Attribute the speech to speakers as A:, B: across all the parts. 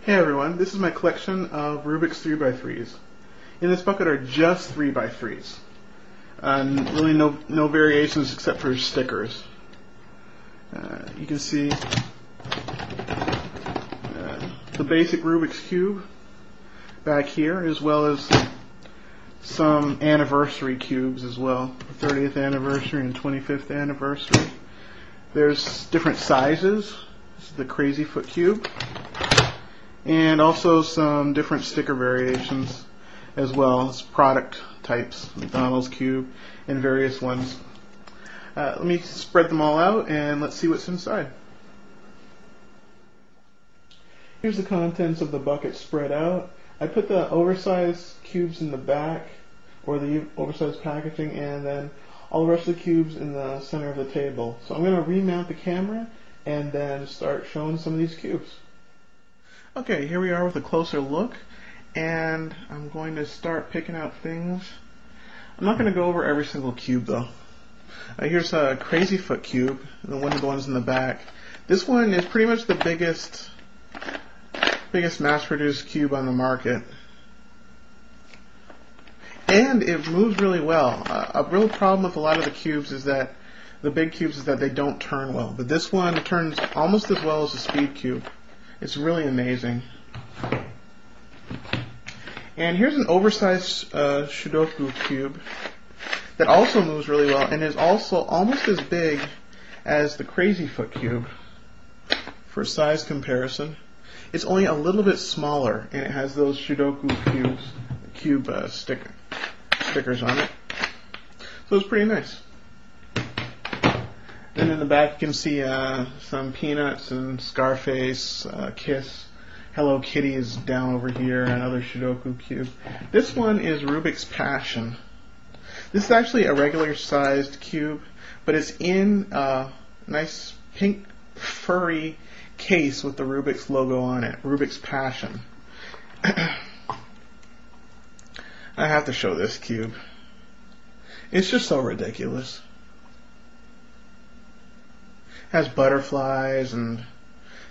A: Hey everyone, this is my collection of Rubik's 3x3s. In this bucket are just 3x3s. And really no variations except for stickers. You can see the basic Rubik's Cube back here, as well as some anniversary cubes as well. 30th anniversary and 25th anniversary. There's different sizes. This is the Crazy Foot Cube. And also some different sticker variations as well as product types, McDonald's Cube and various ones. Let me spread them all out and let's see what's inside. Here's the contents of the bucket spread out. I put the oversized cubes in the back, or the oversized packaging, and then all the rest of the cubes in the center of the table. So I'm going to remount the camera and then start showing some of these cubes. Okay, here we are with a closer look, and I'm going to start picking out things. I'm not going to go over every single cube though. Here's a Crazy Foot cube, one of the ones in the back. This one is pretty much the biggest mass-produced cube on the market. And it moves really well. A real problem with a lot of the cubes is that the big cubes is that they don't turn well. But this one turns almost as well as the Speed Cube. It's really amazing. And here's an oversized Sudoku cube that also moves really well and is also almost as big as the Crazy Foot cube for size comparison. It's only a little bit smaller, and it has those Sudoku cube stickers on it. So it's pretty nice. Then in the back you can see some Peanuts and Scarface, Kiss, Hello Kitty is down over here, another Sudoku cube. This one is Rubik's Passion. This is actually a regular sized cube, but it's in a nice pink furry case with the Rubik's logo on it, Rubik's Passion. I have to show this cube. It's just so ridiculous. Has butterflies and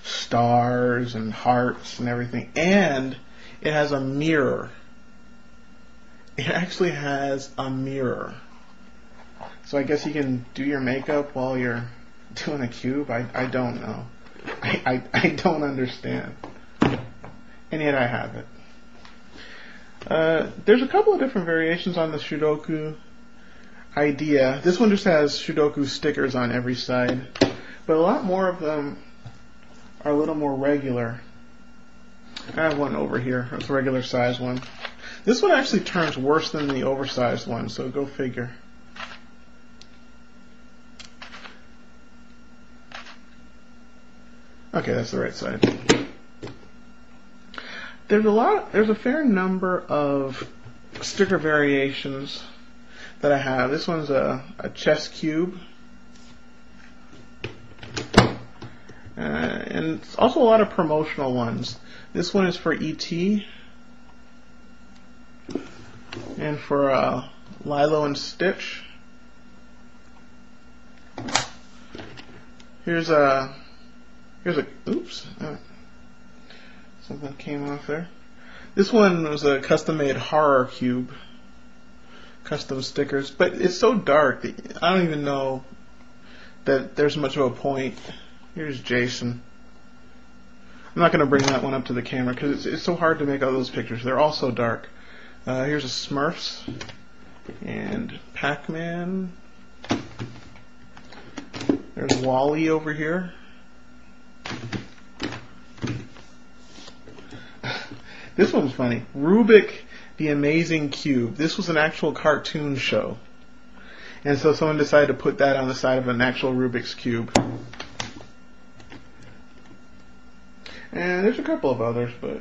A: stars and hearts and everything, and it has a mirror. It actually has a mirror, so I guess you can do your makeup while you're doing a cube. I don't know. I don't understand, and yet I have it. There's a couple of different variations on the Sudoku idea. This one just has Sudoku stickers on every side. But a lot more of them are a little more regular. I have one over here. It's a regular size one. This one actually turns worse than the oversized one, so go figure. Okay, that's the right side. There's a fair number of sticker variations that I have. This one's a chess cube. And also a lot of promotional ones. This one is for E.T. and for Lilo and Stitch. Here's a oops, something came off there. This one was a custom-made horror cube, custom stickers, but it's so dark that I don't even know that there's much of a point. Here's Jason. I'm not going to bring that one up to the camera because it's so hard to make all those pictures. They're all so dark. Here's a Smurfs and Pac-Man. There's Wally over here. This one's funny. Rubik the Amazing Cube. This was an actual cartoon show. And so someone decided to put that on the side of an actual Rubik's Cube. And there's a couple of others, but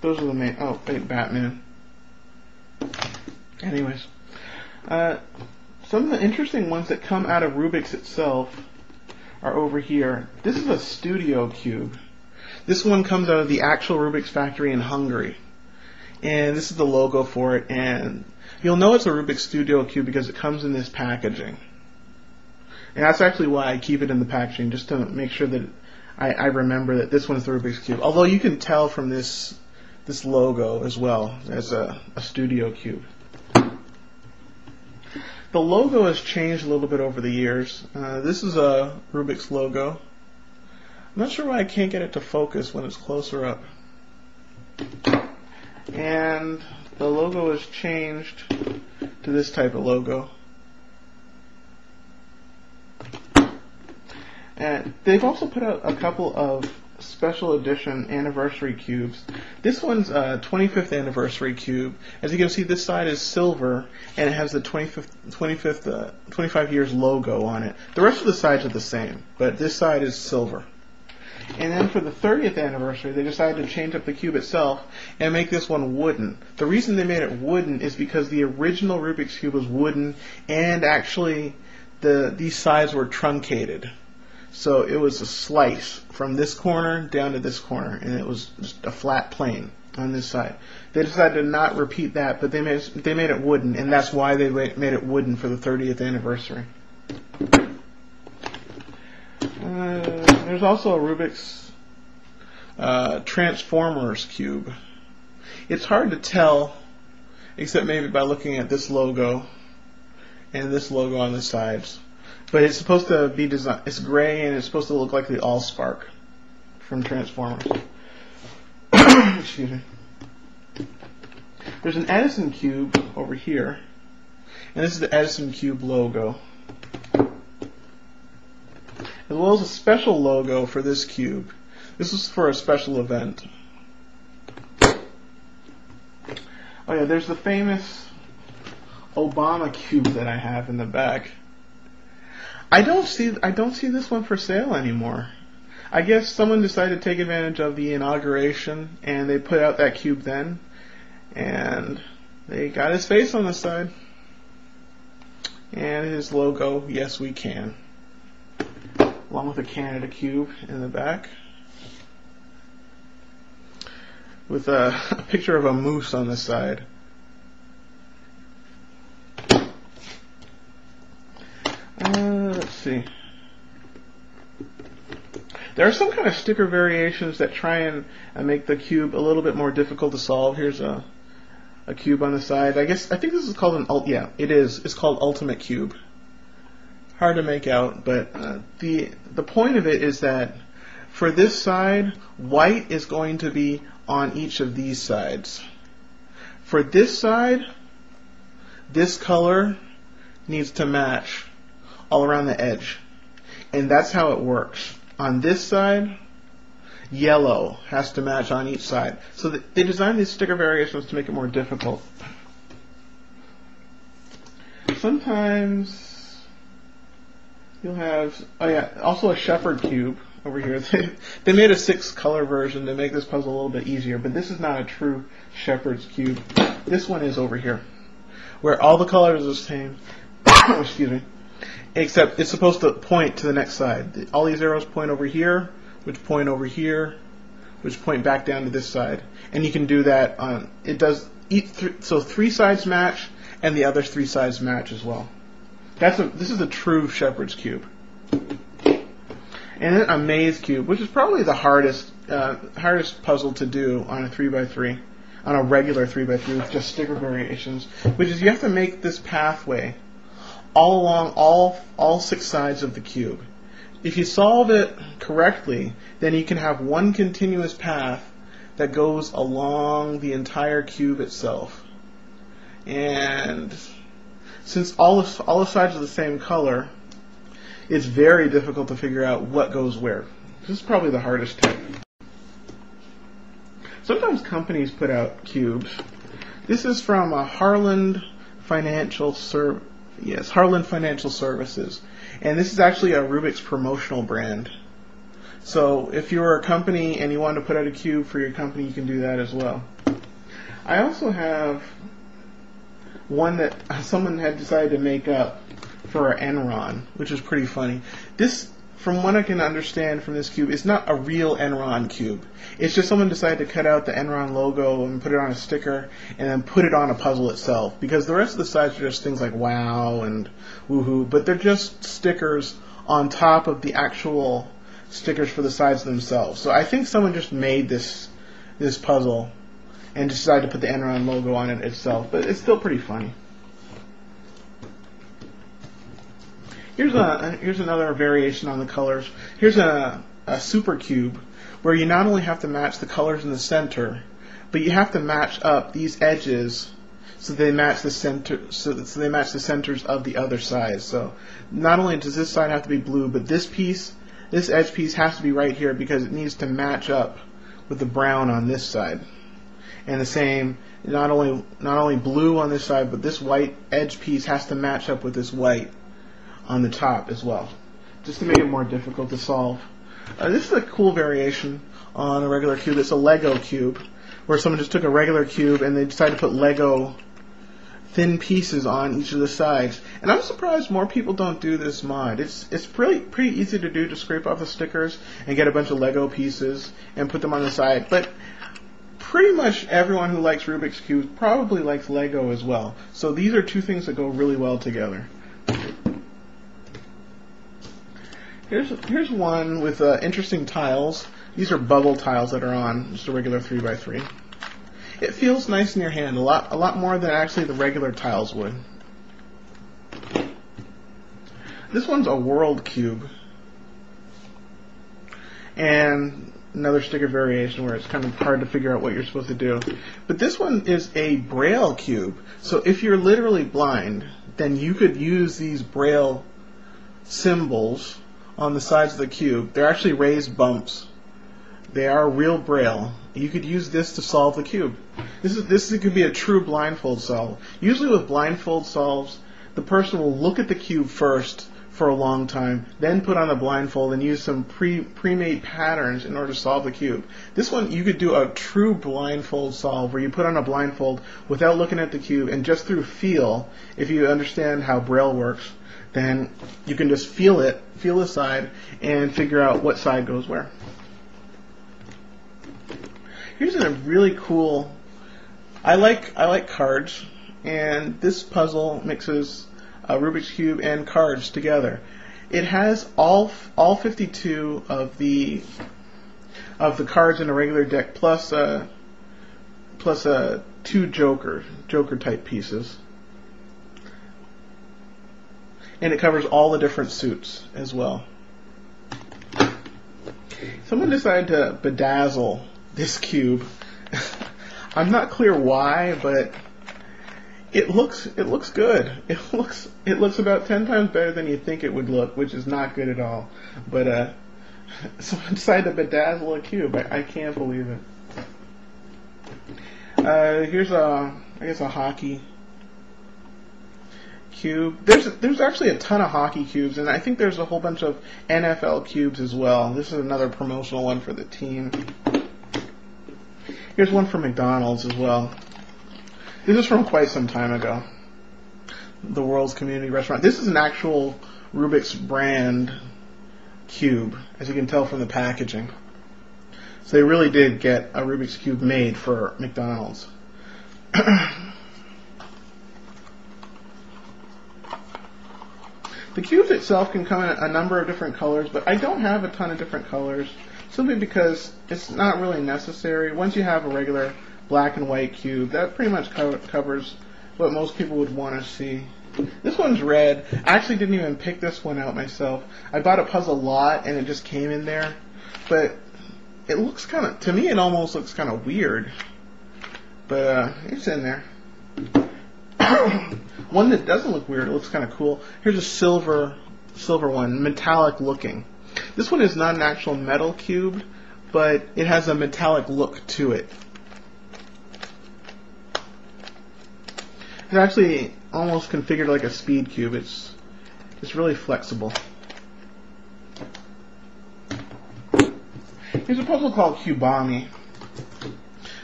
A: those are the main. Oh, wait, Batman. Anyways, some of the interesting ones that come out of Rubik's itself are over here. This is a Studio Cube. This one comes out of the actual Rubik's factory in Hungary. And this is the logo for it, and you'll know it's a Rubik's Studio Cube because it comes in this packaging. And that's actually why I keep it in the packaging, just to make sure that I remember that this one's the Rubik's Cube. Although you can tell from this logo as well as a studio cube. The logo has changed a little bit over the years. This is a Rubik's logo. I'm not sure why I can't get it to focus when it's closer up. And the logo has changed to this type of logo. And they've also put out a couple of special edition anniversary cubes. This one's a 25th anniversary cube. As you can see, this side is silver and it has the 25 years logo on it. The rest of the sides are the same, but this side is silver. And then for the 30th anniversary, they decided to change up the cube itself and make this one wooden. The reason they made it wooden is because the original Rubik's Cube was wooden, and actually these sides were truncated. So it was a slice from this corner down to this corner, and it was just a flat plane on this side. They decided to not repeat that, but they made it wooden, and that's why they made it wooden for the 30th anniversary. There's also a Rubik's Transformers cube. It's hard to tell, except maybe by looking at this logo and this logo on the sides. But it's supposed to be designed. It's gray and it's supposed to look like the Allspark from Transformers. Excuse me. There's an Edison cube over here, and this is the Edison cube logo, as well as a special logo for this cube. This was for a special event. Oh yeah, there's the famous Obama cube that I have in the back. I don't see this one for sale anymore. I guess someone decided to take advantage of the inauguration and they put out that cube then, and they got his face on the side and his logo, "Yes We Can," along with a Canada cube in the back with a picture of a moose on the side. Let's see. There are some kind of sticker variations that try and make the cube a little bit more difficult to solve. Here's a cube on the side. I think this is called it is. It's called Ultimate Cube. Hard to make out, but the point of it is that for this side, white is going to be on each of these sides. For this side, this color needs to match all around the edge, and that's how it works. On this side, yellow has to match on each side. So they designed these sticker variations to make it more difficult. Sometimes you'll have, also a shepherd cube over here. They made a 6-color version to make this puzzle a little bit easier, but this is not a true shepherd's cube. This one is over here, where all the colors are the same. Excuse me. Except it's supposed to point to the next side. All these arrows point over here, which point over here, which point back down to this side. And you can do that on, so 3 sides match, and the other 3 sides match as well. This is a true shepherd's cube. And then a maze cube, which is probably the hardest puzzle to do on a 3x3, on a regular 3x3 with just sticker variations, which is you have to make this pathway all along all 6 sides of the cube. If you solve it correctly, then you can have one continuous path that goes along the entire cube itself. And since all the sides are the same color, it's very difficult to figure out what goes where. This is probably the hardest type. Sometimes companies put out cubes. This is from Harland Financial Services. And this is actually a Rubik's promotional brand. So if you're a company and you want to put out a cube for your company, you can do that as well. I also have one that someone had decided to make up for Enron, which is pretty funny. This, from what I can understand from this cube, is not a real Enron cube. It's just someone decided to cut out the Enron logo and put it on a sticker and then put it on a puzzle itself, because the rest of the sides are just things like wow and woohoo, but they're just stickers on top of the actual stickers for the sides themselves. So I think someone just made this puzzle and decided to put the Enron logo on it itself, but it's still pretty funny. Here's another variation on the colors. Here's a super cube where you not only have to match the colors in the center, but you have to match up these edges so they match the center. So they match the centers of the other sides. So not only does this side have to be blue, but this edge piece has to be right here because it needs to match up with the brown on this side. And the same, not only blue on this side, but this white edge piece has to match up with this white on the top as well, just to make it more difficult to solve. This is a cool variation on a regular cube. It's a Lego cube, where someone just took a regular cube and they decided to put Lego thin pieces on each of the sides. And I'm surprised more people don't do this mod. It's pretty easy to do, to scrape off the stickers and get a bunch of Lego pieces and put them on the side. But pretty much everyone who likes Rubik's Cube probably likes Lego as well. So these are two things that go really well together. Here's one with interesting tiles. These are bubble tiles that are on just a regular 3x3. It feels nice in your hand, a lot more than actually the regular tiles would. This one's a world cube, and another sticker variation where it's kind of hard to figure out what you're supposed to do. But this one is a Braille cube. So if you're literally blind, then you could use these Braille symbols on the sides of the cube. They're actually raised bumps. They are real Braille. You could use this to solve the cube. This could be a true blindfold solve. Usually with blindfold solves, the person will look at the cube first for a long time, then put on a blindfold and use some pre-made patterns in order to solve the cube. This one, you could do a true blindfold solve where you put on a blindfold without looking at the cube, and just through feel, if you understand how Braille works, then you can just feel the side, and figure out what side goes where. Here's a really cool, I like cards, and this puzzle mixes a Rubik's Cube and cards together. It has all 52 of the cards in a regular deck, plus two Joker type pieces. And it covers all the different suits as well. Someone decided to bedazzle this cube. I'm not clear why, but it looks good. It looks about 10 times better than you think it would look, which is not good at all. But someone decided to bedazzle a cube. I can't believe it. Here's I guess a hockey cube. There's actually a ton of hockey cubes, and I think there's a whole bunch of NFL cubes as well. This is another promotional one for the team. Here's one from McDonald's as well. This is from quite some time ago. The world's community restaurant. This is an actual Rubik's brand cube, as you can tell from the packaging. So they really did get a Rubik's Cube made for McDonald's. The cubes itself can come in a number of different colors, but I don't have a ton of different colors, simply because it's not really necessary. Once you have a regular black and white cube, that pretty much covers what most people would want to see. This one's red. I actually didn't even pick this one out myself. I bought a puzzle lot and it just came in there, but it looks kind of, to me it almost looks kind of weird, but it's in there. One that doesn't look weird, it looks kind of cool. Here's a silver one, metallic looking. This one is not an actual metal cube, but it has a metallic look to it. It's actually almost configured like a speed cube. It's really flexible. Here's a puzzle called Cubami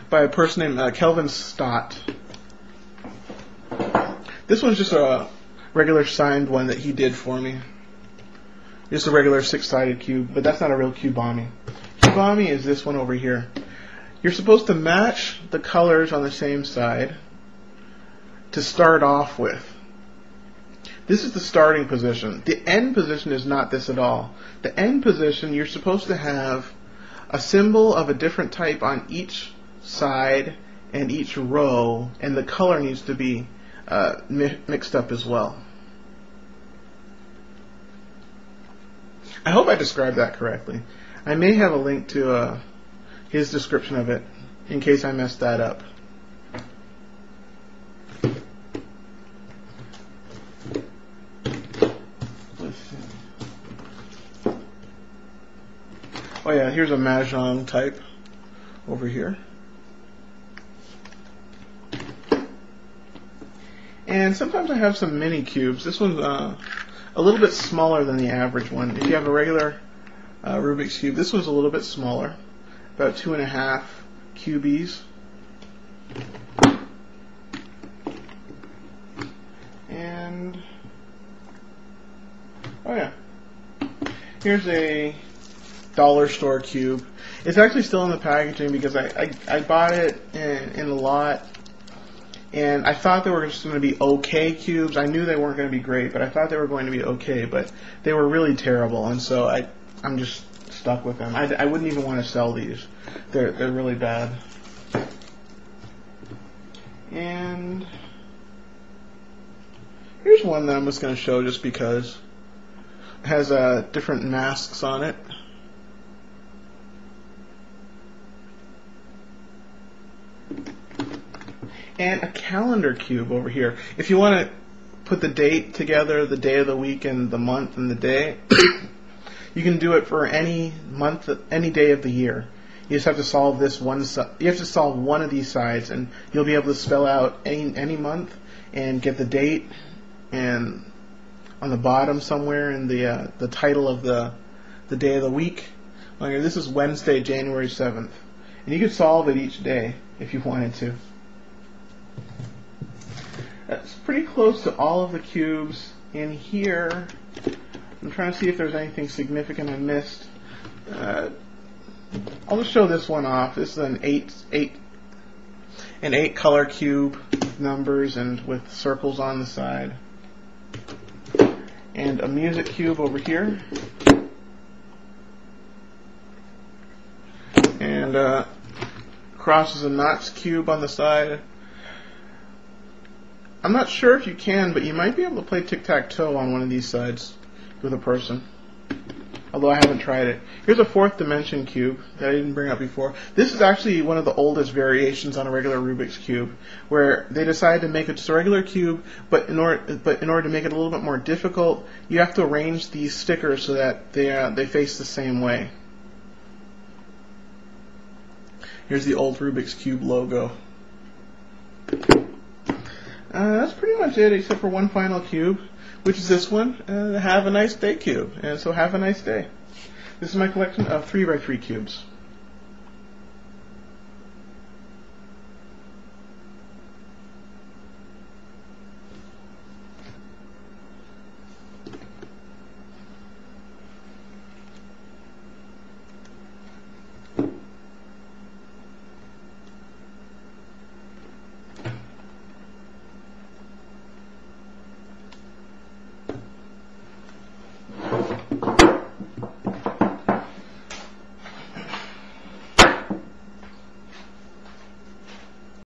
A: by a person named Kelvin Stott. This one's just a regular signed one that he did for me. Just a regular 6-sided cube, but that's not a real Cubami. Cubami is this one over here. You're supposed to match the colors on the same side to start off with. This is the starting position. The end position is not this at all. The end position, you're supposed to have a symbol of a different type on each side and each row, and the color needs to be mixed up as well. I hope I described that correctly. I may have a link to his description of it in case I messed that up. Let's see. Oh yeah, here's a Mahjong type over here. And sometimes I have some mini cubes. This one's a little bit smaller than the average one. If you have a regular Rubik's Cube, this one's a little bit smaller, about 2.5 cubies. And, oh yeah, here's a dollar store cube. It's actually still in the packaging because I bought it in a lot. And I thought they were just going to be okay cubes. I knew they weren't going to be great, but I thought they were going to be okay. But they were really terrible, and so I'm just stuck with them. I wouldn't even want to sell these. They're really bad. And here's one that I'm just going to show just because it has different masks on it. And a calendar cube over here. If you want to put the date together, the day of the week and the month and the day, you can do it for any month, any day of the year. You just have to solve this one. You have to solve one of these sides, and you'll be able to spell out any month and get the date, and on the bottom somewhere in the title of the day of the week. Like this is Wednesday, January 7th, and you could solve it each day if you wanted to. That's pretty close to all of the cubes in here. I'm trying to see if there's anything significant I missed. I'll just show this one off. This is an eight color cube with numbers and with circles on the side. And a music cube over here. And crosses and knots cube on the side. I'm not sure if you can, but you might be able to play tic-tac-toe on one of these sides with a person. Although I haven't tried it. Here's a fourth dimension cube that I didn't bring up before. This is actually one of the oldest variations on a regular Rubik's Cube, where they decided to make it just a regular cube, but in order to make it a little bit more difficult, you have to arrange these stickers so that they face the same way. Here's the old Rubik's Cube logo. That's pretty much it, except for one final cube, which is this one, Have a Nice Day cube. And so have a nice day. This is my collection of 3x3 cubes.